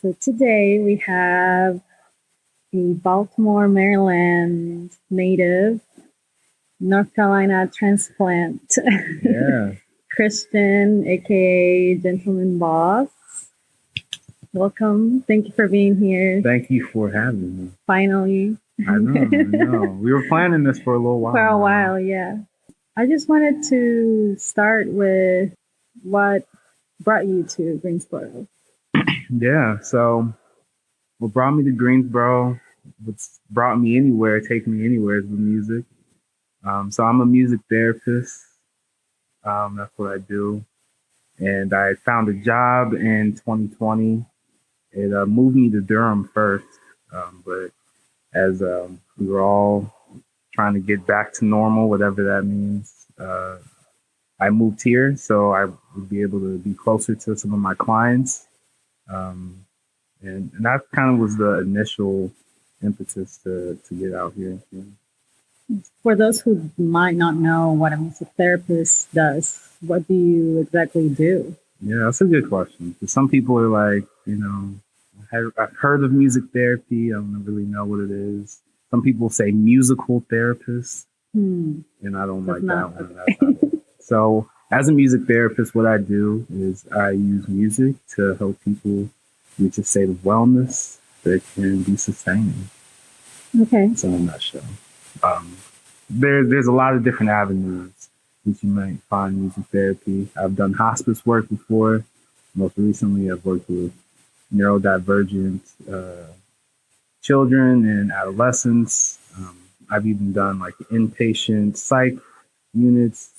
So today we have a Baltimore, Maryland native, North Carolina transplant, Yeah. Christian, aka Gentleman Boss. Welcome. Thank you for being here. Thank you for having me. Finally. I know. We were planning this for a little while. For a while, yeah. I just wanted to start with what brought you to Greensboro. Yeah. So, what brought me to Greensboro, what's brought me anywhere, taken me anywhere, is the music. So, I'm a music therapist. That's what I do. And I found a job in 2020. It moved me to Durham first. But as we were all trying to get back to normal, whatever that means, I moved here so I would be able to be closer to some of my clients. Um, and that kind of was the initial impetus to get out here. Yeah. For those who might not know what a music therapist does, what do you exactly do? Yeah, that's a good question. 'Cause some people are like, I've heard of music therapy. I don't really know what it is. Some people say musical therapist, and I don't That's like not, that one. That's not it. So, as a music therapist, what I do is I use music to help people reach a state of wellness that can be sustaining. Okay. That's in a nutshell. There's a lot of different avenues that you might find music therapy. I've done hospice work before. Most recently, I've worked with neurodivergent children and adolescents. I've even done like inpatient psych units.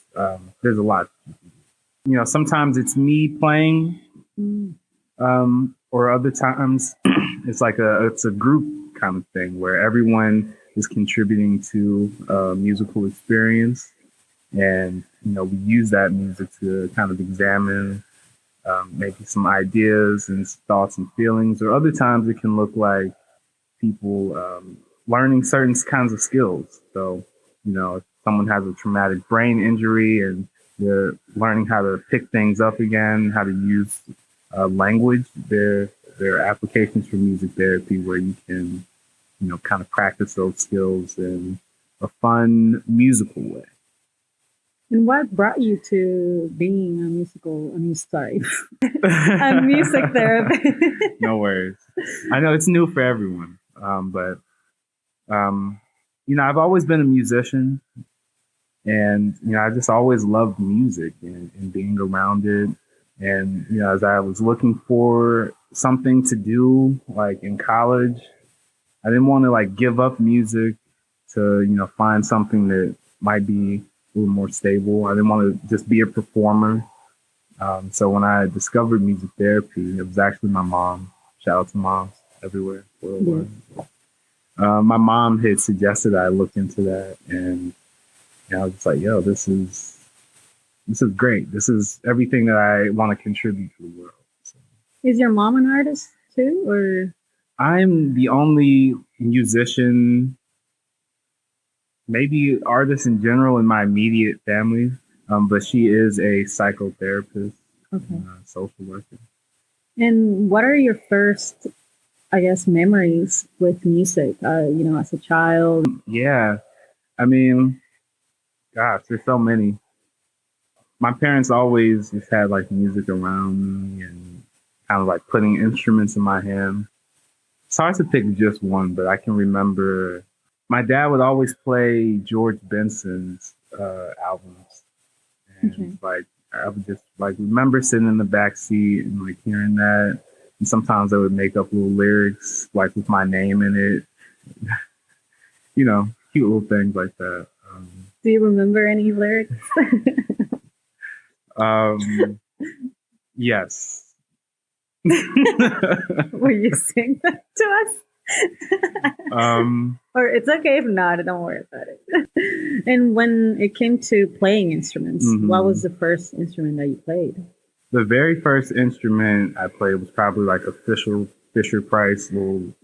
There's a lot. Sometimes it's me playing, or other times it's a group kind of thing where everyone is contributing to a musical experience, and we use that music to kind of examine maybe some ideas and thoughts and feelings. Or other times it can look like people learning certain kinds of skills. So, if someone has a traumatic brain injury and they're learning how to pick things up again, how to use language, there are applications for music therapy where you can, kind of practice those skills in a fun, musical way. And what brought you to being a music therapist? No worries. I know it's new for everyone, but I've always been a musician, and I just always loved music and being around it. And as I was looking for something to do, like in college, I didn't want to like give up music to find something that might be a little more stable. I didn't want to just be a performer. So when I discovered music therapy, it was actually my mom. Shout out to moms everywhere, worldwide. My mom had suggested I look into that, and I was just like, "Yo, this is great. This is everything that I want to contribute to the world." So. Is your mom an artist too, or? I'm the only musician, maybe artist in general, in my immediate family, but she is a psychotherapist, social worker. And what are your first, I guess, memories with music, as a child? Yeah. I mean, gosh, there's so many. My parents always just had like music around me and kind of like putting instruments in my hand. It's hard to pick just one, but I can remember my dad would always play George Benson's albums. And like, I would just like remember sitting in the back seat and like hearing that. And sometimes I would make up little lyrics like with my name in it. Cute little things like that. Do you remember any lyrics? Yes. Will you sing that to us? Or it's okay if not, don't worry about it. And when it came to playing instruments, what was the first instrument that you played? The very first instrument I played was probably like a Fisher Price little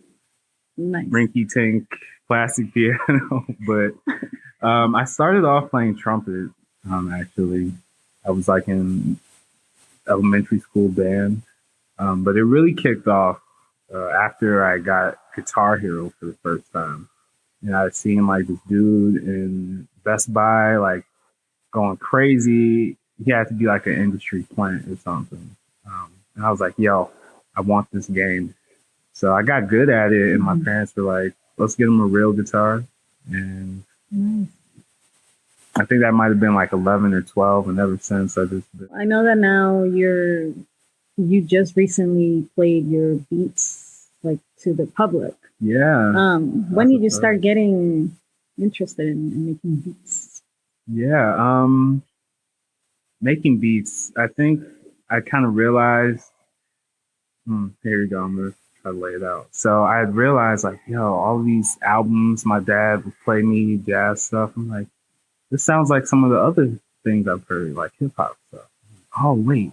rinky-tink plastic piano. But I started off playing trumpet, actually. I was like in elementary school band. But it really kicked off after I got Guitar Hero for the first time. And I seen like this dude in Best Buy, like going crazy. He had to be like an industry plant or something. And I was like, yo, I want this game. So I got good at it, and my parents were like, let's get him a real guitar. And I think that might have been like 11 or 12, and ever since I just been. I know that now you just recently played your beats like to the public. Yeah. When did you start getting interested in making beats? Yeah. Making beats. I think I kind of realized. Here we go. I'm gonna try to lay it out. So I had realized, like, yo, all these albums my dad would play me jazz stuff. I'm like, this sounds like some of the other things I've heard, like hip hop stuff. Oh wait,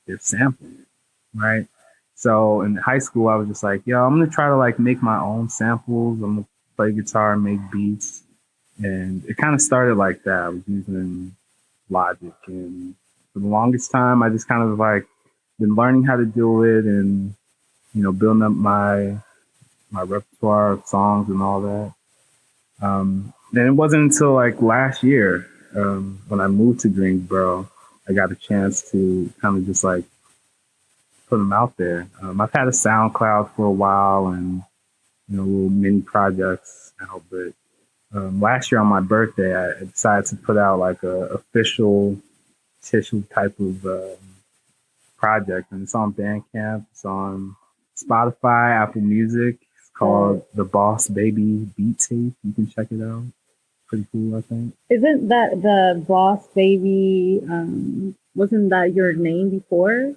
they're sampling, right? So in high school, I was just like, yo, I'm gonna try to like make my own samples. I'm gonna play guitar, make beats, and it kind of started like that. I was using Logic, and for the longest time, I just kind of like been learning how to do it, and building up my repertoire of songs and all that. And it wasn't until like last year, when I moved to Greensboro, I got a chance to kind of just like put them out there. I've had a SoundCloud for a while, and little mini projects out, but last year on my birthday, I decided to put out like a official tissue type of project, and it's on Bandcamp, it's on Spotify, Apple Music. It's called The Boss Baby Beat Tape. You can check it out. Pretty cool, I think. Isn't that the Boss Baby? Wasn't that your name before?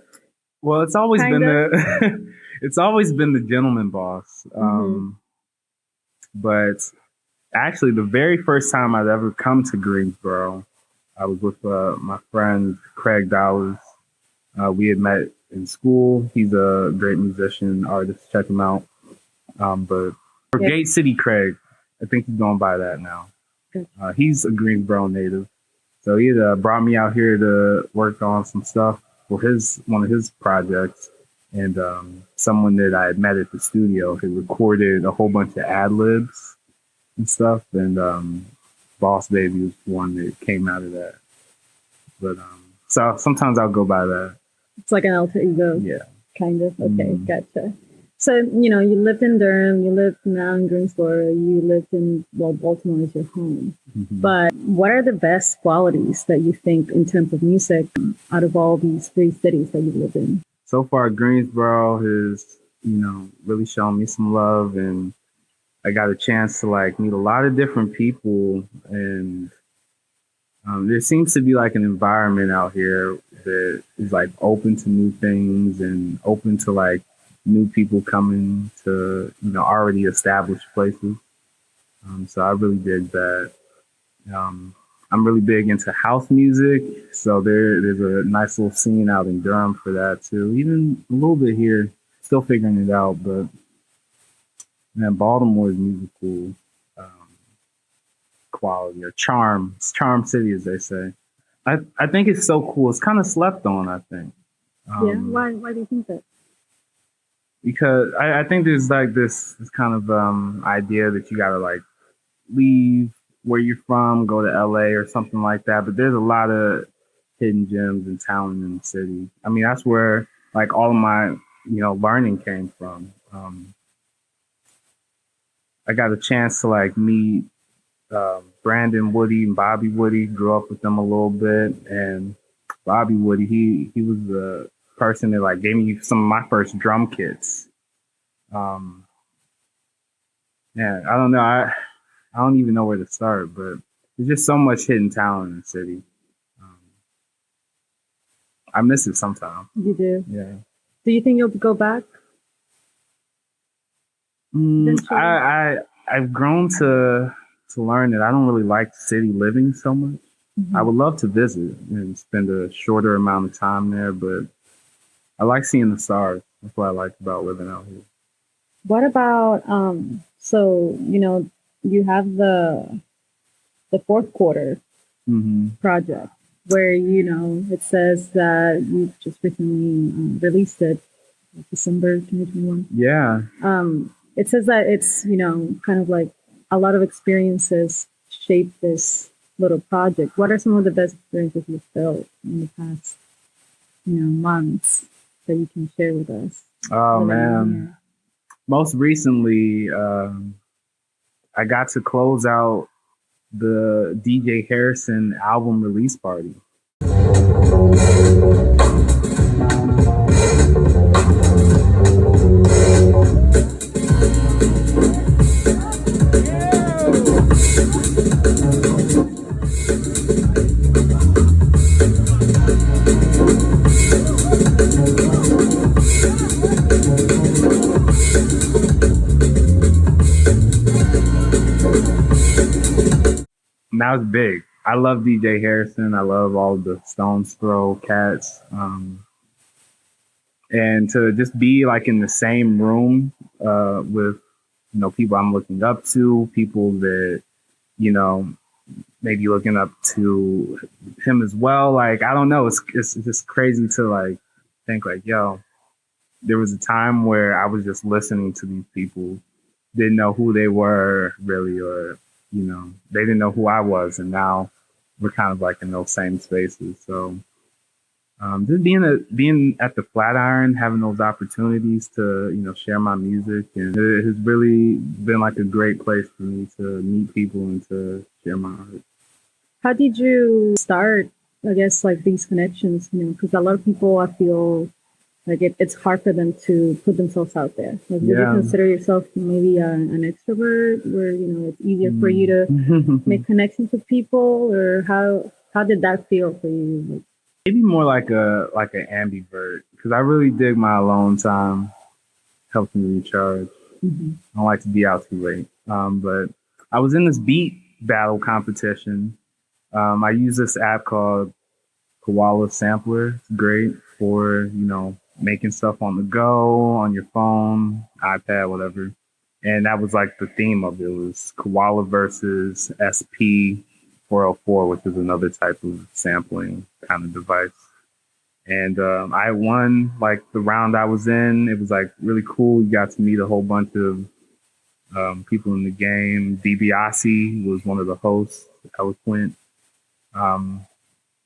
Well, it's always been it's always been the Gentleman Boss. But actually, the very first time I'd ever come to Greensboro, I was with my friend Craig Dowers. We had met in school. He's a great musician, artist. Check him out. But for Gate City Craig, I think he's going by that now. He's a Greensboro native. So he brought me out here to work on some stuff for one of his projects. And someone that I had met at the studio had recorded a whole bunch of ad-libs and stuff. And Boss Baby was the one that came out of that. But so sometimes I'll go by that. It's like an alter ego. Yeah. Kind of. Okay, gotcha. So, you lived in Durham, you lived now in Greensboro, you lived in, Baltimore is your home. But what are the best qualities that you think in terms of music out of all these three cities that you've lived in? So far, Greensboro has, really shown me some love, and I got a chance to like meet a lot of different people, and there seems to be like an environment out here that is like open to new things and open to like new people coming to, already established places. So I really dig that. I'm really big into house music. So there's a nice little scene out in Durham for that too. Even a little bit here, still figuring it out, but man, Baltimore's musical quality or charm. It's Charm City, as they say. I think it's so cool. It's kind of slept on, I think. Why do you think that? Because I think there's like this kind of idea that you gotta like leave where you're from, go to LA or something like that. But there's a lot of hidden gems and talent in the city. I mean, that's where like all of my learning came from. I got a chance to like meet Brandon Woody and Bobby Woody. Grew up with them a little bit, and Bobby Woody, he was the person that like gave me some of my first drum kits. I don't know. I don't even know where to start, but there's just so much hidden talent in the city. I miss it sometimes. You do? Yeah. Do you think you'll go back? I've grown to learn that I don't really like city living so much. I would love to visit and spend a shorter amount of time there, but I like seeing the stars. That's what I like about living out here. What about so you have the fourth quarter project where it says that you just recently released it. December 2021. Yeah. It says that it's, kind of like a lot of experiences shape this little project. What are some of the best experiences you've felt in the past, months that you can share with us? Oh, man. Most recently, I got to close out the DJ Harrison album release party. And that was big. I love DJ Harrison. I love all the Stones Throw cats. And to just be like in the same room with, people I'm looking up to, people that, maybe looking up to him as well. Like, I don't know. It's just crazy to like think like, yo, there was a time where I was just listening to these people, didn't know who they were really, or, they didn't know who I was. And now we're kind of like in those same spaces. So just being at the Flatiron, having those opportunities to, share my music. And it has really been like a great place for me to meet people and to share my art. How did you start, I guess, like these connections, because a lot of people, I feel like it's hard for them to put themselves out there. Like, would you consider yourself maybe an extrovert where, it's easier for you to make connections with people, or how did that feel for you? Like, maybe more like an ambivert, because I really dig my alone time, helps me recharge. I don't like to be out too late. But I was in this beat battle competition. I use this app called Koala Sampler. It's great for, making stuff on the go, on your phone, iPad, whatever. And that was like the theme of it. It was Koala versus SP404, which is another type of sampling kind of device. And I won like the round I was in. It was like really cool. You got to meet a whole bunch of people in the game. DiBiase was one of the hosts. Eloquent.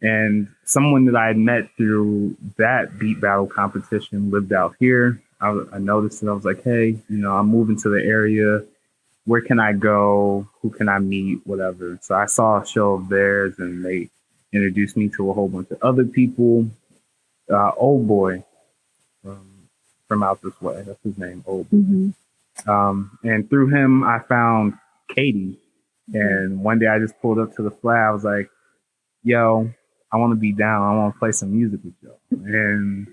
And someone that I had met through that beat battle competition lived out here. I noticed it. I was like, hey, I'm moving to the area. Where can I go? Who can I meet? Whatever. So I saw a show of theirs and they introduced me to a whole bunch of other people. Old Boy from out this way. That's his name, Old Boy. And through him, I found Katie. And one day I just pulled up to the flat. I was like, yo, I want to be down. I want to play some music with you. And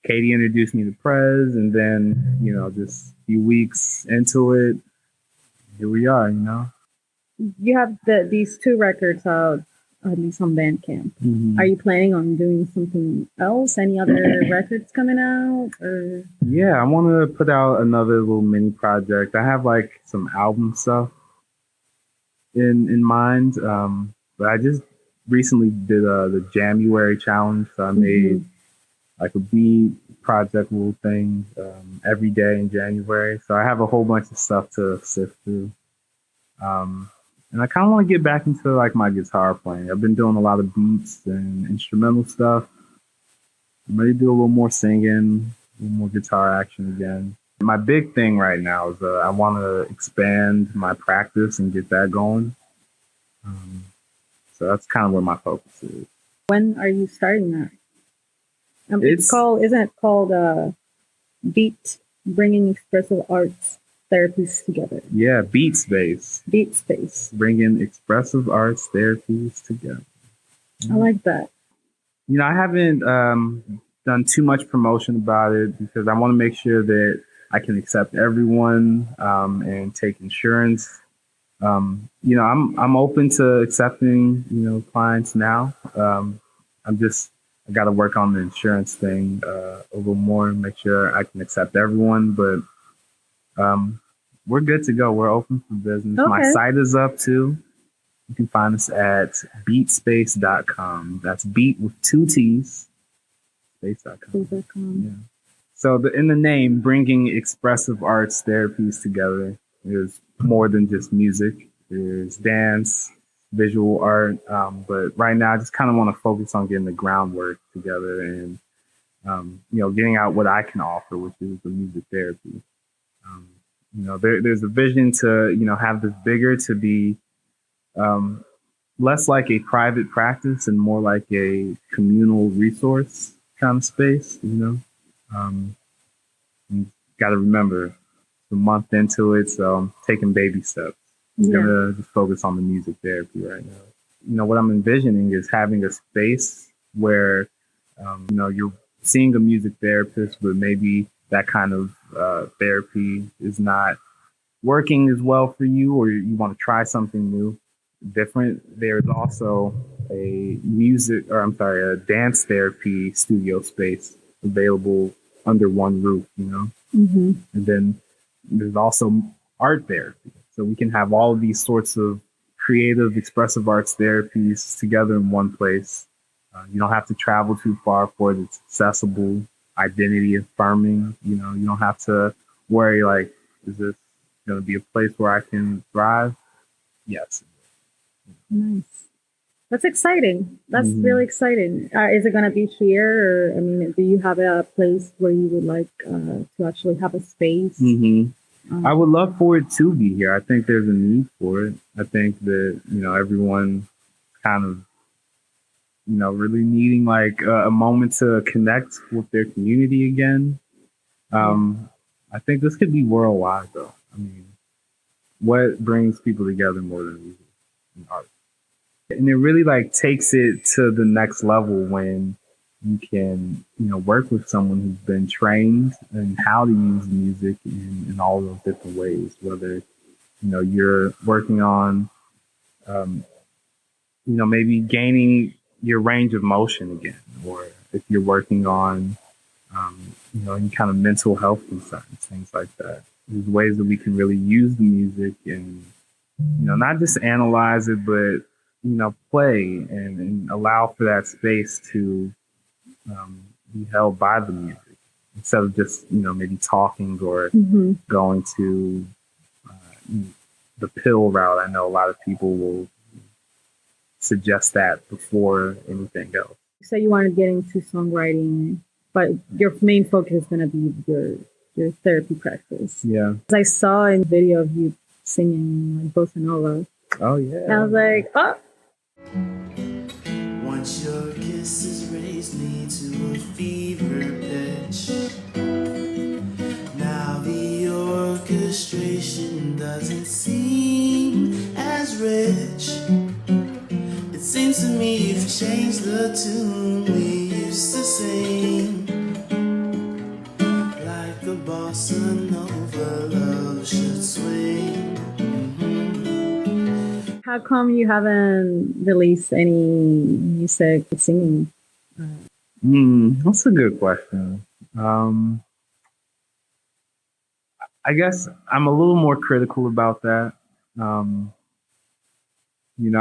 Katie introduced me to Prez. And then, just a few weeks into it, here we are, You have these 2 records out, at least on Bandcamp. Are you planning on doing something else? Any other records coming out? Or? Yeah, I want to put out another little mini project. I have like some album stuff in mind. But I just recently did the January challenge. So I made like a beat project little thing every day in January. So I have a whole bunch of stuff to sift through. And I kind of want to get back into like my guitar playing. I've been doing a lot of beats and instrumental stuff. I'm ready to do a little more singing, a little more guitar action again. My big thing right now is I want to expand my practice and get that going. So that's kind of where my focus is. When are you starting that? Isn't it called Beat Bringing Expressive Arts Therapies Together? Yeah, Beat Space. Beat Space. Bringing Expressive Arts Therapies Together. I like that. I haven't done too much promotion about it because I want to make sure that I can accept everyone and take insurance. I'm open to accepting, clients now. I got to work on the insurance thing a little more, make sure I can accept everyone. But we're good to go. We're open for business. Okay. My site is up too. You can find us at beatspace.com. That's beat with 2 T's. Space.com. Space.com. Yeah. So in the name, bringing expressive arts therapies together is more than just music. There's dance, visual art. But right now, I just kind of want to focus on getting the groundwork together and, getting out what I can offer, which is the music therapy. Um, there's a vision to, have this bigger, to be less like a private practice and more like a communal resource kind of space. Um, you got to remember, a month into it, so I'm taking baby steps. I'm gonna just focus on the music therapy right now. What I'm envisioning is having a space where, you're seeing a music therapist, but maybe that kind of therapy is not working as well for you, or you want to try something new, different. There's also a dance therapy studio space available under one roof. Mm-hmm. And then there's also art therapy. So we can have all of these sorts of creative, expressive arts therapies together in one place. You don't have to travel too far for it. It's accessible, identity affirming. You don't have to worry, like, is this going to be a place where I can thrive? Yes. Nice. That's exciting. That's really exciting. Is it going to be here? Or, do you have a place where you would like to actually have a space? Mm-hmm. I would love for it to be here. I think there's a need for it. I think that, everyone kind of, really needing like a moment to connect with their community again. I think this could be worldwide, though. What brings people together more than music and art? And it really like takes it to the next level when you can, work with someone who's been trained in how to use music in all those different ways, whether, you're working on, maybe gaining your range of motion again, or if you're working on, any kind of mental health concerns, things like that. There's ways that we can really use the music and, not just analyze it, but, play and allow for that space to be held by the music instead of just, maybe talking or going to the pill route. I know a lot of people will suggest that before anything else. So you want to get into songwriting, but your main focus is going to be your therapy practice. Yeah. I saw a video of you singing like bossa nova. Oh yeah. And I was like, oh. Once your kisses raised me to a fever pitch. Now the orchestration doesn't seem as rich. It seems to me you've changed the tune we used to sing. Like the bossa nova love should swing. How come you haven't released any music singing? That's a good question. I guess I'm a little more critical about that. I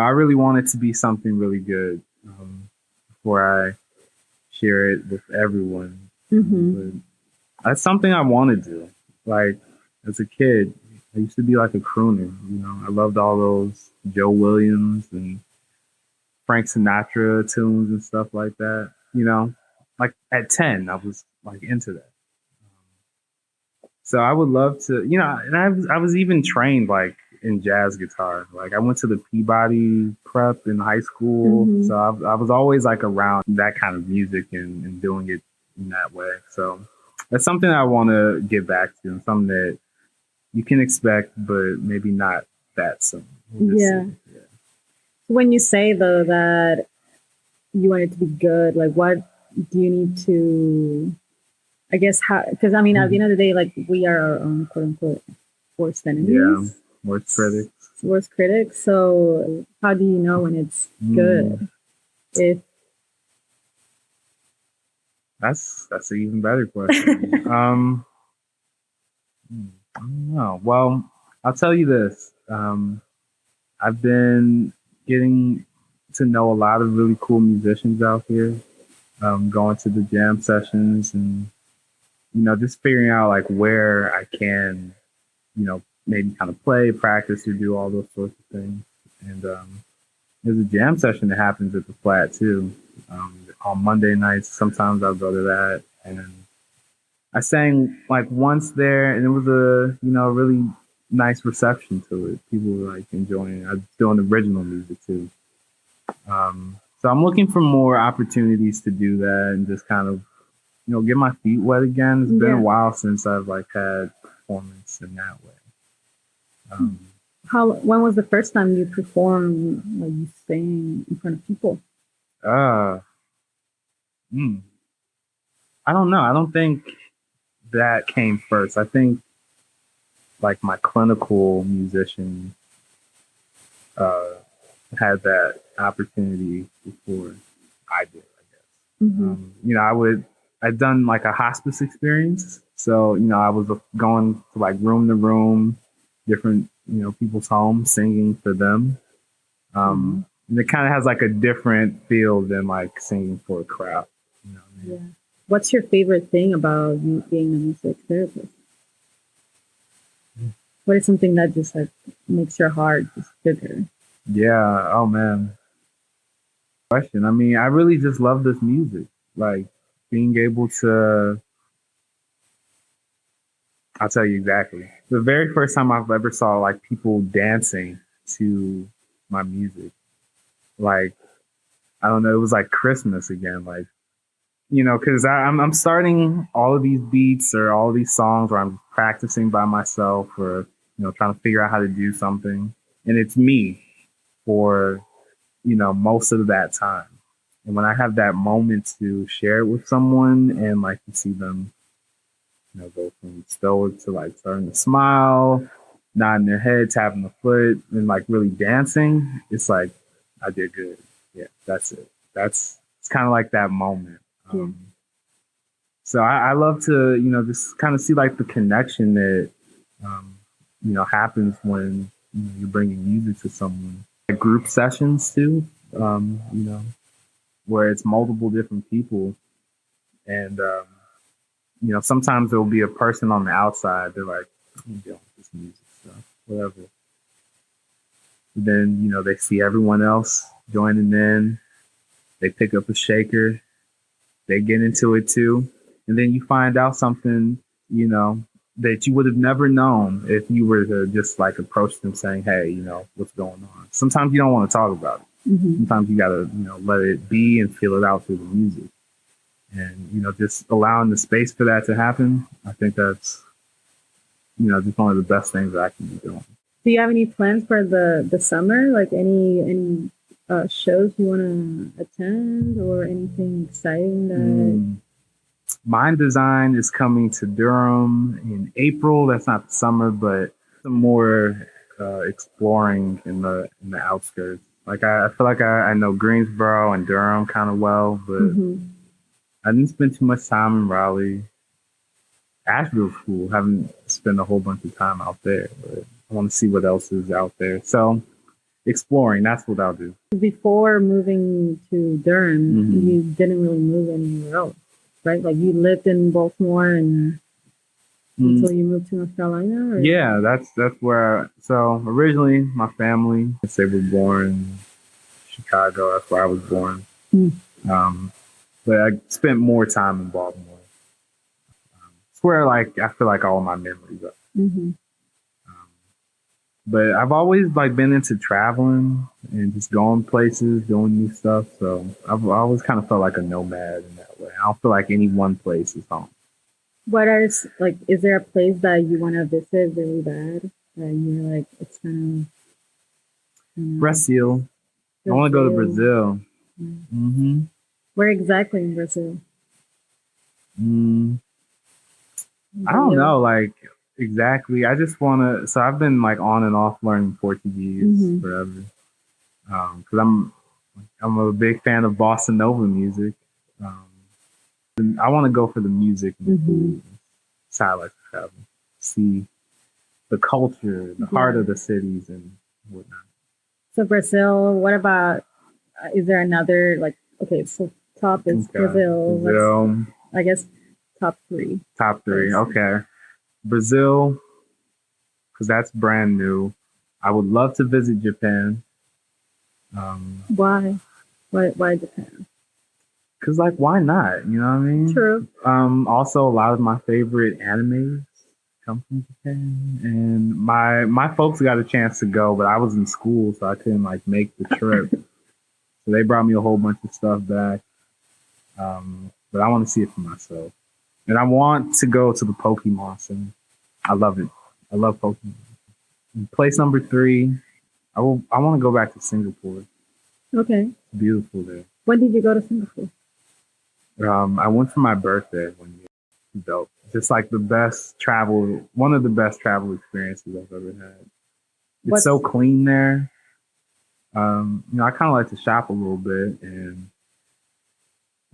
really want it to be something really good before I share it with everyone. But that's something I want to do. Like, as a kid, I used to be like a crooner. I loved all those Joe Williams and Frank Sinatra tunes and stuff like that. Like at 10, I was like into that. So I would love to, and I was even trained like in jazz guitar. Like I went to the Peabody prep in high school. So I was always like around that kind of music and doing it in that way. So that's something I want to get back to, and something that you can expect, but maybe not that soon. Yeah. When you say though that you want it to be good, like what do you need to, I guess, how, because at the end of the day, like we are our own quote unquote worst enemies. Yeah, worst critics. Worst critics. So how do you know when it's good? If that's an even better question. I don't know. Well, I'll tell you this. I've been getting to know a lot of really cool musicians out here, going to the jam sessions and just figuring out like where I can, maybe kind of play, practice, or do all those sorts of things. And there's a jam session that happens at the flat too. On Monday nights, sometimes I'll go to that. And I sang like once there, and it was a really nice reception to it. People were like enjoying it. I was doing original music too. So I'm looking for more opportunities to do that and just kind of, get my feet wet again. It's been a while since I've like had performance in that way. When was the first time you performed, like you sang in front of people? I don't know. I don't think that came first. I think like my clinical musician had that opportunity before I did, I guess. I'd done like a hospice experience. So, I was going to like room to room, different, people's homes, singing for them. And it kind of has like a different feel than like singing for a crowd. You know what I mean? Yeah. What's your favorite thing about you being a music therapist? What is something that just like makes your heart just bigger? Yeah. Oh man. Question. I mean, I really just love this music. Like being able to. I'll tell you exactly. The very first time I've ever saw like people dancing to my music, like I don't know, it was like Christmas again. Like, because I'm starting all of these beats or all of these songs where I'm practicing by myself or trying to figure out how to do something, and it's me for most of that time. And when I have that moment to share it with someone and like to see them go from stoic to like starting to smile, nodding their head, tapping the foot, and like really dancing, it's like I did good. Yeah, that's it. It's kind of like that moment. So I love to just kind of see like the connection that happens when you're bringing music to someone. Like group sessions too, where it's multiple different people, and sometimes there will be a person on the outside. They're like, I'm dealing with this music stuff, whatever. But then, they see everyone else joining in. They pick up a shaker. They get into it too. And then you find out something, that you would have never known if you were to just like approach them saying, hey, what's going on? Sometimes you don't want to talk about it. Mm-hmm. Sometimes you got to, let it be and feel it out through the music. And, just allowing the space for that to happen, I think that's, just one of the best things that I can be doing. Do you have any plans for the summer? Like any shows you want to attend or anything exciting that... Mind Design is coming to Durham in April. That's not the summer, but some more exploring in the outskirts. Like I feel like I know Greensboro and Durham kind of well, but I didn't spend too much time in Raleigh. Asheville's cool. Haven't spent a whole bunch of time out there, but I want to see what else is out there. So exploring, that's what I'll do. Before moving to Durham, you didn't really move anywhere else, right? Like you lived in Baltimore and until you moved to North Carolina? Or? Yeah, that's where. So originally, my family, they were born in Chicago. That's where I was born. But I spent more time in Baltimore. It's where like I feel like all of my memories are. But I've always like been into traveling and just going places, doing new stuff. So I've always kind of felt like a nomad in that way. I don't feel like any one place is home. What are like? Is there a place that you want to visit really bad? That you're like, it's kind of Brazil. I want to go to Brazil. Where exactly in Brazil? I don't know, like exactly. I just want to. So I've been like on and off learning Portuguese forever. Because I'm a big fan of bossa nova music. And I want to go for the music and the food. That's how I like to travel. See the culture, the heart of the cities and whatnot. So Brazil, what about, is there another, like, okay, so top is Brazil. I guess top three. Top three. Okay. Brazil, because that's brand new. I would love to visit Japan. Why? Why Japan? Because, like, why not? You know what I mean? True. Also, a lot of my favorite animes come from Japan. And my folks got a chance to go, but I was in school, so I couldn't, like, make the trip. So they brought me a whole bunch of stuff back. But I want to see it for myself. And I want to go to the Pokemon Center. I love it. I love Pokemon. And place number 3, I want to go back to Singapore. Okay. It's beautiful there. When did you go to Singapore? I went for my birthday one year. It's dope. Just like one of the best travel experiences I've ever had. It's so clean there. I kind of like to shop a little bit, and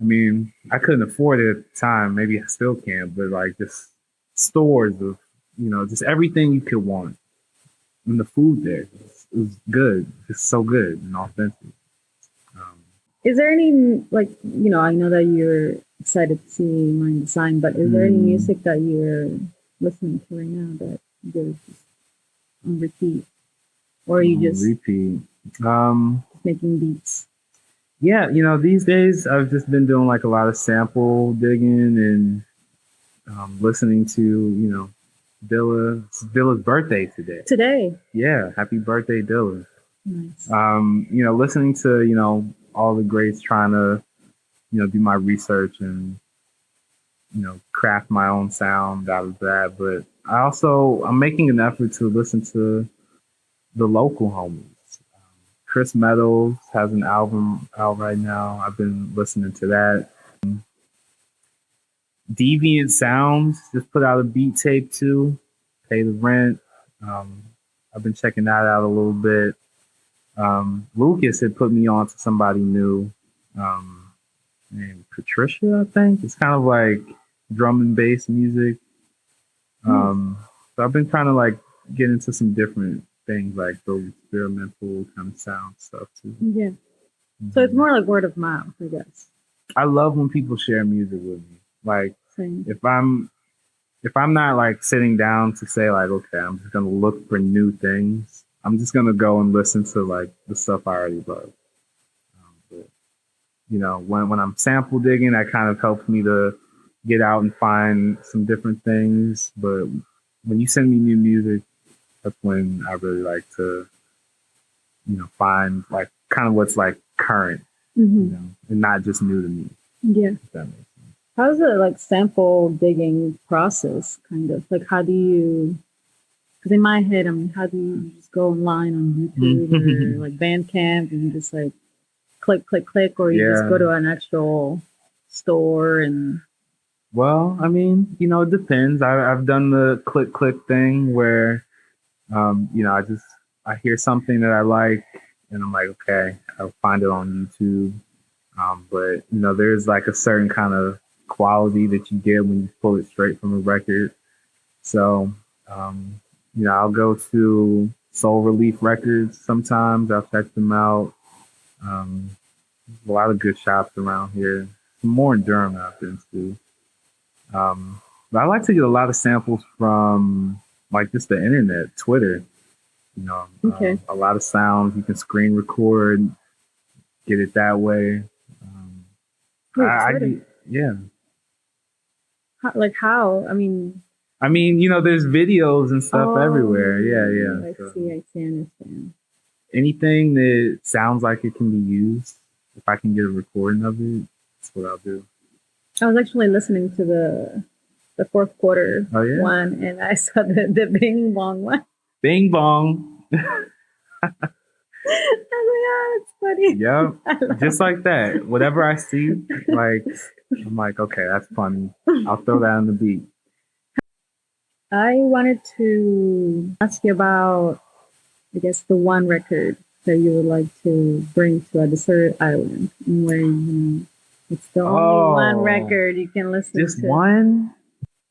I mean, I couldn't afford it at the time. Maybe I still can't, but like just stores of, just everything you could want. And the food there was good. It's so good and authentic. Is there any, like, I know that you're excited to see Mind Design, but is there any music that you're listening to right now that you're just on repeat? Or are you just repeat? making beats? Yeah, these days I've just been doing like a lot of sample digging and listening to, Dilla. It's Dilla's birthday today. Today? Yeah, happy birthday, Dilla. Nice. Listening to, all the greats, trying to, do my research and, craft my own sound out of that. But I'm making an effort to listen to the local homies. Chris Meadows has an album out right now. I've been listening to that. Deviant Sounds just put out a beat tape too. Pay the Rent. I've been checking that out a little bit. Lucas had put me on to somebody new named Patricia, I think. It's kind of like drum and bass music. So I've been trying to like get into some different things, like those experimental kind of sound stuff too. Yeah. So it's more like word of mouth, I guess. I love when people share music with me. Like, Same. if I'm not like sitting down to say like, okay, I'm just gonna look for new things. I'm just gonna go and listen to like the stuff I already love. But when I'm sample digging, that kind of helps me to get out and find some different things. But when you send me new music, that's when I really like to, find like kind of what's like current, and not just new to me. Yeah. If that makes sense. How's the like sample digging process kind of? Like how do you, because in my head, how do you just go online on YouTube or like Bandcamp and just like click, or you just go to an actual store and... Well, I mean, it depends. I've done the click thing where, I hear something that I like and I'm like, okay, I'll find it on YouTube. But there's like a certain kind of quality that you get when you pull it straight from a record. So, I'll go to Soul Relief Records sometimes. I'll check them out. There's a lot of good shops around here. Some more in Durham I've been to. But I like to get a lot of samples from like just the internet, Twitter. Okay. A lot of sounds you can screen record, get it that way. Yeah. How? I mean, there's videos and stuff everywhere. Yeah. I see. I understand. Anything that sounds like it can be used, if I can get a recording of it, that's what I'll do. I was actually listening to the fourth quarter one, and I saw the Bing Bong one. Bing Bong. I was like, oh, it's funny. Yeah, just like that. Whatever I see, like, I'm like, okay, that's funny. I'll throw that on the beat. I wanted to ask you about, I guess, the one record that you would like to bring to a desert island, where it's the only one record you can listen to. Just one?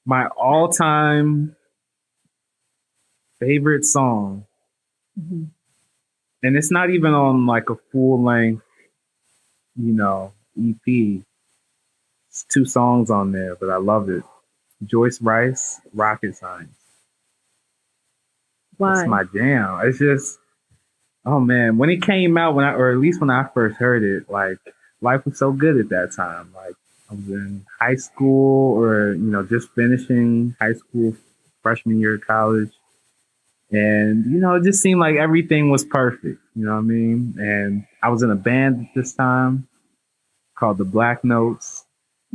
My all-time favorite song. Mm-hmm. And it's not even on like a full-length, EP. It's 2 songs on there, but I love it. Joyce Rice, Rocket Science. Why? That's my jam. It's just, oh man, when it came out, or at least when I first heard it, like life was so good at that time. Like I was in high school, or just finishing high school, freshman year of college, and it just seemed like everything was perfect. You know what I mean? And I was in a band at this time called the Black Notes.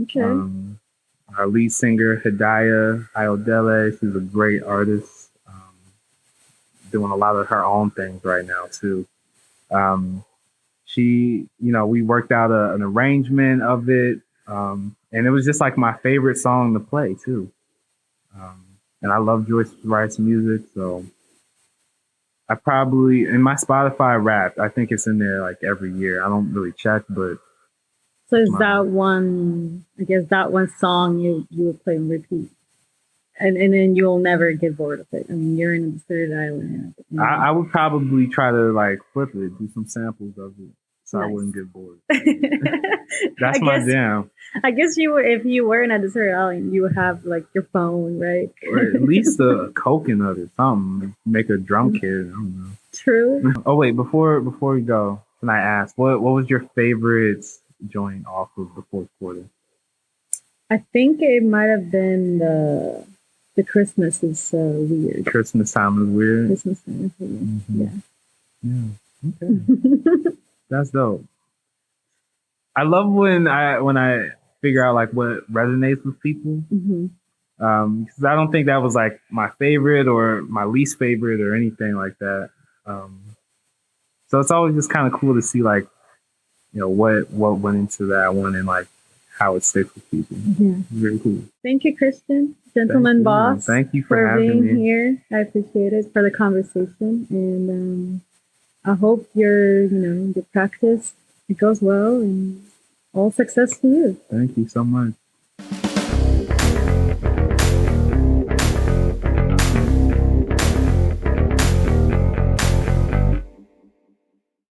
Okay. Our lead singer, Hidayah Ayodele, she's a great artist, doing a lot of her own things right now, too. She, we worked out an arrangement of it, and it was just like my favorite song to play, too. And I love Joyce Rice music, so I probably, in my Spotify Wrapped, I think it's in there like every year. I don't really check, but. So is that one, I guess that one song you would play on repeat? And then you'll never get bored of it. I mean, you're in a deserted island. I would probably try to like flip it, do some samples of it, so Nice. I wouldn't get bored. That's my jam. I guess if you were in a deserted island, you would have like your phone, right? Or at least a coconut or something. Make a drum kit. I don't know. True. Oh wait, before we go, can I ask what was your favorite joint off of the fourth quarter? I think it might have been the Christmas is weird. Christmas time is weird. Christmas time is weird. Mm-hmm. Yeah. Okay. That's dope. I love when I figure out like what resonates with people. Mm-hmm. Because I don't think that was like my favorite or my least favorite or anything like that. So it's always just kind of cool to see like, what went into that one and like how it sticks with people. Yeah. Very cool. Thank you, Christian, gentleman boss. Thank you for having being me here. I appreciate it, for the conversation, and I hope your practice, it goes well and all success to you. Thank you so much.